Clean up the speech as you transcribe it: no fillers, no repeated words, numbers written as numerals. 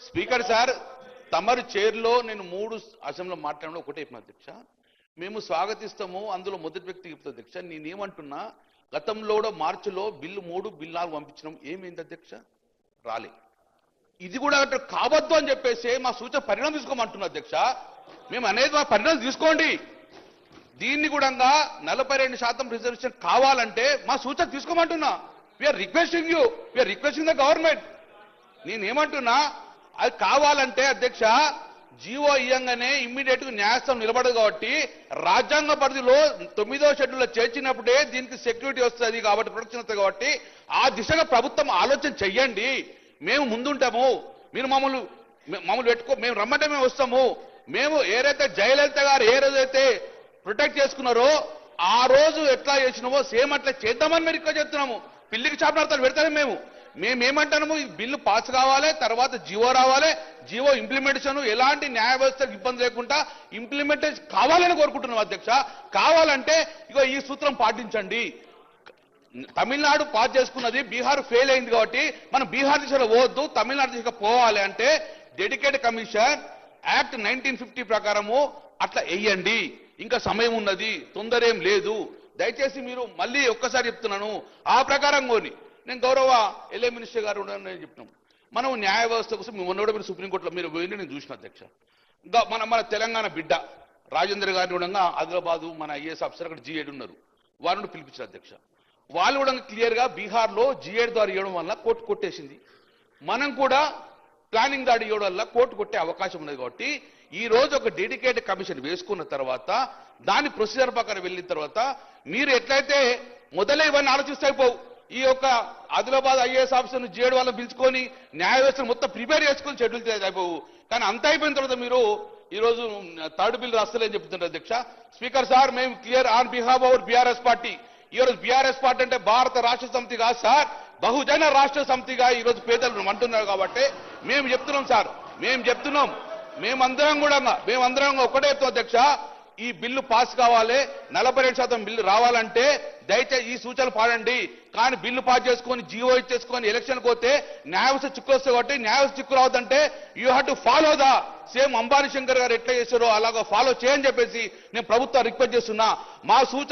Speaker sir తమరు చైర్లో నేను 3 అసెంబ్లీలో మాట్లాడడం ఒకటే అధ్యక్ష, మేము స్వాగతిస్తాము, అందులో మొదటి వ్యక్తి చెప్తా అధ్యక్ష. నేనేమంటున్నా, గతంలో కూడా మార్చిలో బిల్లు 3 బిల్లు 4 పంపించినాం, ఏమైంది అధ్యక్ష? రాలే. ఇది కూడా కావద్దు అని చెప్పేసి మా సూచన పరిణామం తీసుకోమంటున్నా అధ్యక్ష. మేము అనేది మా పరిణామం తీసుకోండి, దీన్ని కూడా 42% రిజర్వేషన్ కావాలంటే మా సూచన తీసుకోమంటున్నా. We're requesting you, we're requesting the government. నేనేమంటున్నా, అది కావాలంటే అధ్యక్ష జీవో ఇయ్యంగానే ఇమ్మీడియట్ గా న్యాయస్థానం నిలబడదు కాబట్టి రాజ్యాంగ పరిధిలో 9వ షెడ్యూల్లో చేర్చినప్పుడే దీనికి సెక్యూరిటీ వస్తుంది కాబట్టి, ప్రొటెక్షన్ వస్తుంది కాబట్టి ఆ దిశగా ప్రభుత్వం ఆలోచన చెయ్యండి. మేము ముందుంటాము, మీరు మమ్మల్ని పెట్టుకో, మేము రమ్మంటే మేము వస్తాము. మేము ఏదైతే జయలలిత గారు ఏ రోజైతే ప్రొటెక్ట్ చేసుకున్నారో ఆ రోజు ఎట్లా చేసినామో సేమ్ అట్లా చేద్దామని మీరు ఇక్కడ చెప్తున్నాము. పిల్లికి చాపనార్థాలు పెడతాము. మేమేమంటాము, ఈ బిల్లు పాస్ కావాలి, తర్వాత జీవో రావాలి, జీవో ఇంప్లిమెంటేషన్ ఎలాంటి న్యాయ వ్యవస్థకు ఇబ్బంది లేకుండా ఇంప్లిమెంటేషన్ కావాలని కోరుకుంటున్నాం అధ్యక్ష. కావాలంటే ఇగో ఈ సూత్రం పాటించండి. తమిళనాడు పాస్ చేసుకున్నది, బీహార్ ఫెయిల్ అయింది కాబట్టి మనం బీహార్ దిశలో పోవద్దు, తమిళనాడు దిశగా పోవాలి అంటే డెడికేటెడ్ కమిషన్ యాక్ట్ 1950 ప్రకారము అట్లా వేయండి. ఇంకా సమయం ఉన్నది, తొందర ఏం లేదు. దయచేసి మీరు మళ్ళీ ఒక్కసారి చెప్తున్నాను, ఆ ప్రకారం కోని నేను గౌరవ ఎల్ఏ మినిస్టర్ గారు నేను చెప్తున్నాం, మనం న్యాయ వ్యవస్థ కోసం మొన్న కూడా మీరు సుప్రీంకోర్టులో మీరు పోయింది నేను చూసిన అధ్యక్ష. మన తెలంగాణ బిడ్డ రాజేంద్ర గారిని కూడా ఆదిలాబాదు మన ఐఏఎస్ ఆఫీసర్ అక్కడ G8 ఉన్నారు, వారిని పిలిపించారు అధ్యక్ష. వాళ్ళు కూడా క్లియర్గా బీహార్లో G8 ద్వారా ఇవ్వడం వల్ల కోర్టు కొట్టేసింది. మనం కూడా ప్లానింగ్ దాడి ఇవ్వడం వల్ల కోర్టు కొట్టే అవకాశం ఉన్నది. కాబట్టి ఈ రోజు ఒక డెడికేటెడ్ కమిషన్ వేసుకున్న తర్వాత దాని ప్రొసీజర్ ప్రకారం వెళ్ళిన తర్వాత మీరు ఎట్లయితే మొదలై ఇవన్నీ ఆలోచిస్తే అయిపోవు. ఈ యొక్క ఆదిలాబాద్ ఐఏఎస్ ఆఫీసర్ను G8 వాళ్ళని పిలుచుకొని న్యాయ వ్యవస్థను మొత్తం ప్రిపేర్ చేసుకుని షెడ్యూల్ అయిపోవు. కానీ అంత అయిపోయిన తర్వాత మీరు ఈ రోజు 3rd బిల్ రాస్తలేని చెప్తున్నారు అధ్యక్ష. స్పీకర్ సార్, మేము clear on behalf our BRS party. ఈ రోజు బీఆర్ఎస్ పార్టీ అంటే భారత రాష్ట్ర సమితి కాదు సార్, బహుజన రాష్ట్ర సమితిగా ఈ రోజు పేదలు అంటున్నారు. కాబట్టి మేము చెప్తున్నాం సార్, మేమందరం కూడా ఒకటే చెప్తాం అధ్యక్ష, ఈ బిల్లు పాస్ కావాలి, 42% బిల్లు రావాలంటే దయచేసి ఈ సూచనలు పాడండి. కానీ బిల్లు పాస్ చేసుకొని జీవో ఇచ్చేసుకొని ఎలక్షన్ పోతే న్యాయవ్యవస్థ చిక్కు వస్తాయి. కాబట్టి న్యాయవ్యవస్థ చిక్కు రావద్దంటే you have to follow the same Ambani Shankar గారు ఎట్లా చేశారో అలాగా ఫాలో చేయని చెప్పేసి నేను ప్రభుత్వం రిక్వెస్ట్ చేస్తున్నా. మా సూచన